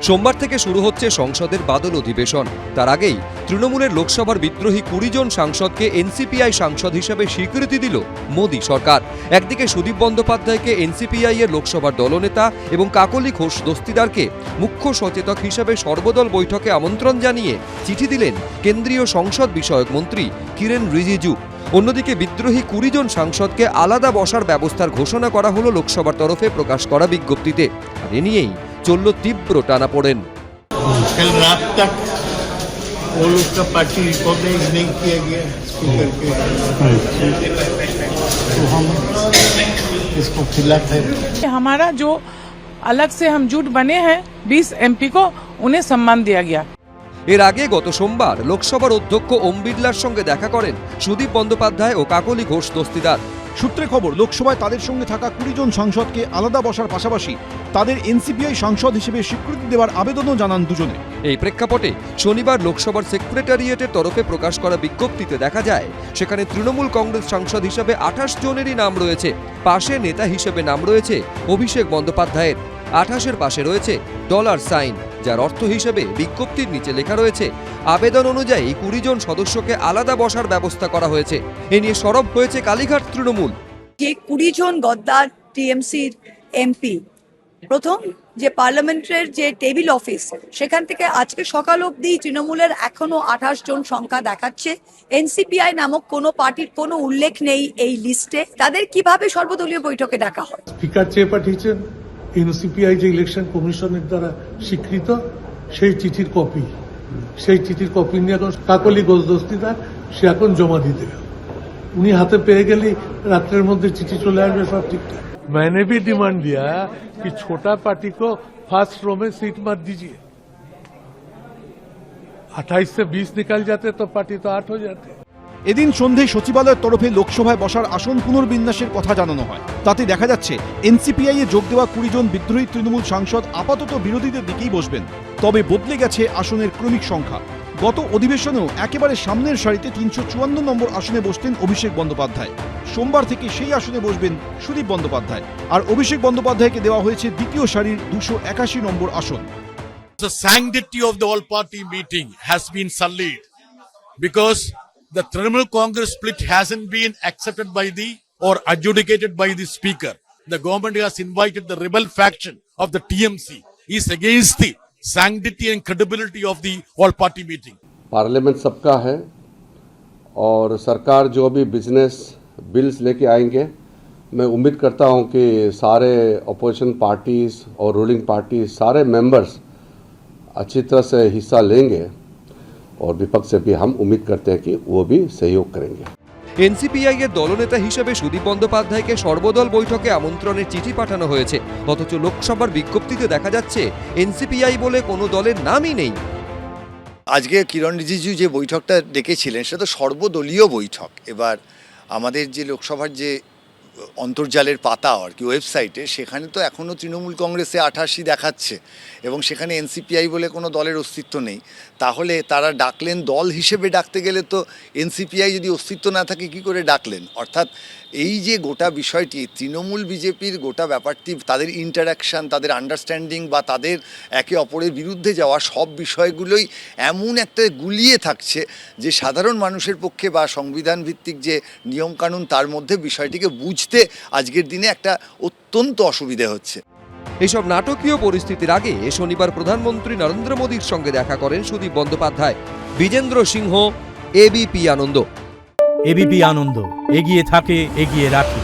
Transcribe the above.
সোমবার থেকে শুরু হচ্ছে সংসদের বাদল অধিবেশন। তার আগেই তৃণমূলের লোকসভার বিদ্রোহী 20 জন সাংসদকে এনসিপিআই সাংসদ হিসেবে স্বীকৃতি দিল মোদী সরকার। একদিকে সুদীপ বন্দ্যোপাধ্যায়কে এনসিপিআই এর লোকসভার দলনেতা এবং কাকলি ঘোষ দস্তিদারকে মুখ্য সচেতক হিসেবে সর্বদল বৈঠকে আমন্ত্রণ জানিয়ে চিঠি দিলেন কেন্দ্রীয় সংসদ বিষয়ক মন্ত্রী কিরেন রিজিজু। অন্যদিকে বিদ্রোহী 20 জন সাংসদকে আলাদা বসার ব্যবস্থার ঘোষণা করা হলো লোকসভার তরফে প্রকাশ করা বিজ্ঞপ্তিতে। আর এ নিয়েই চলল তীব্র টানাপোড়েন। कल रात तक वो लोग का पार्टी रिकॉग्नाइज नहीं किया गया स्पीकर के, तो हम इसको खिलाफ है। हमारा जो अलग से हम जुट बने हैं 20 एमपी को उन्हें सम्मान दिया गया। এর আগে গত সোমবার লোকসভার অধ্যক্ষ ওম বিড়লার সঙ্গে দেখা করেন সুদীপ বন্দ্যোপাধ্যায় ও কাকলি ঘোষ দস্তিদার। সূত্রে খবর, লোকসভায় তাদের সঙ্গে থাকা 20 জন সাংসদকে আলাদা বসার পাশাপাশি তাদের এনসিপিআই সাংসদ হিসেবে স্বীকৃতি দেওয়ার আবেদনও জানান দুজনে। এই প্রেক্ষাপটে শনিবার লোকসভার সেক্রেটারিয়েটের তরফে প্রকাশ করা বিজ্ঞপ্তিতে দেখা যায় সেখানে তৃণমূল কংগ্রেস সাংসদ হিসেবে 28 জনেরই নাম রয়েছে। পাশে নেতা হিসেবে নাম রয়েছে অভিষেক বন্দ্যোপাধ্যায়ের। 28-এর পাশে রয়েছে $সাইন, যার অর্থ হিসেবে বিজ্ঞপ্তির নিচে লেখা রয়েছে আবেদন অনুযায়ী 20 জন সদস্যকে আলাদা বসার ব্যবস্থা করা হয়েছে। এ নিয়ে সরব হয়েছে কালীঘাট তৃণমূল। যে 20 জন গদ্দার টিএমসির এমপি প্রথম যে পার্লামেন্টের যে টেবিল অফিস, সেখান থেকে আজকে সকাল অবধি তৃণমূলের এখনো 28 জন সংখ্যা দেখাচ্ছে। এনসিপিআই নামক কোনো পার্টির কোনো উল্লেখ নেই এই লিস্টে। তাদের কিভাবে সর্বদলীয় বৈঠকে ডাকা হয়? স্পিকার চেয়ে পাঠিয়েছেন এনসিপিআই যে ইলেকশন কমিশনের দ্বারা স্বীকৃত সেই চিঠির কপি, নিয়ে এখন কাকলি ঘোষ দস্তিদার সে এখন জমা দিতে গেল। উনি হাতে পেয়ে গেলেই রাত্রের মধ্যে চিঠি চলে আসবে, সব ঠিকঠাক। मैंने भी डिमांड दिया कि छोटा पार्टी को फर्स्ट रो में सीट मत दीजिए। 28 से 20 निकल जाते तो पार्टी तो 8 हो जाते। এদিন সন্ধ্যায় সচিবালয়ের তরফে লোকসভায় বসার আসন পুনর্বিন্যাসের কথা জানানো হয়। তাতে দেখা যাচ্ছে এনসিপিআই এ যোগ দেওয়া 20 জন বিদ্রোহী তৃণমূল সাংসদ আপাতত বিরোধীদের দিকেই বসবেন। তবে বদলে গেছে আসনের ক্রমিক সংখ্যা। গত অধিবেশনেও একেবারে সামনের সারিতে 354 নম্বর আসনে বসতেন অভিষেক বন্দ্যোপাধ্যায়। সোমবার থেকে সেই আসনে বসবেন সুদীপ বন্দ্যোপাধ্যায়। আর অভিষেক বন্দ্যোপাধ্যায়কে দেওয়া হয়েছে দ্বিতীয় সারির 281 নম্বর আসন। The sanctity of the all-party meeting has been sullied because the Trinamool Congress split hasn't been accepted by the or adjudicated by the speaker. The government has invited the rebel faction of the TMC is against the sanctity and credibility of the all-party meeting. Parliament सबका है और सरकार जो भी business bills लेके आएंगे, मैं उम्मीद करता हूं कि सारे अपोजिशन पार्टीज और रूलिंग पार्टी सारे मेंबर्स अच्छी तरह से हिस्सा लेंगे और विपक्ष से भी हम उम्मीद करते हैं कि वो भी सहयोग करेंगे। এনসিপিআই এর দলনেতা হিসেবে সুদীপ বন্দ্যোপাধ্যায়কে সর্বদল বৈঠকে আমন্ত্রণের চিঠি পাঠানো হয়েছে। অথচ লোকসভার বিজ্ঞপ্তিতে দেখা যাচ্ছে এনসিপিআই বলে কোনো দলের নামই নেই। আজকে কিরণ রিজিজু যে বৈঠকটা ডেকেছিলেন সেটা তো সর্বদলীয় বৈঠক। এবার আমাদের যে লোকসভার যে অন্তর্জালের পাতা আর কি ওয়েবসাইটে, সেখানে তো এখনও তৃণমূল কংগ্রেসে 88 দেখাচ্ছে এবং সেখানে এনসিপিআই বলে কোনো দলের অস্তিত্ব নেই। তাহলে তারা ডাকলেন দল হিসেবে, ডাকতে গেলে তো এনসিপিআই যদি অস্তিত্ব না থাকে কি করে ডাকলেন? অর্থাৎ এই যে গোটা বিষয়টি তৃণমূল বিজেপির গোটা ব্যাপারটি, তাদের ইন্টারাকশান, তাদের আন্ডারস্ট্যান্ডিং বা তাদের একে অপরের বিরুদ্ধে যাওয়া সব বিষয়গুলোই এমন একটা গুলিয়ে থাকছে যে সাধারণ মানুষের পক্ষে বা সংবিধান ভিত্তিক যে নিয়মকানুন তার মধ্যে বিষয়টিকে বুঝতে আজকের দিনে একটা অত্যন্ত অসুবিধে হচ্ছে। এইসব নাটকীয় পরিস্থিতির আগে শনিবার প্রধানমন্ত্রী নরেন্দ্র মোদীর সঙ্গে দেখা করেন সুদীপ বন্দ্যোপাধ্যায়। বিজেন্দ্র সিংহ, এবিপি আনন্দ। এবিপি আনন্দ, এগিয়ে থাকে, এগিয়ে রাখে।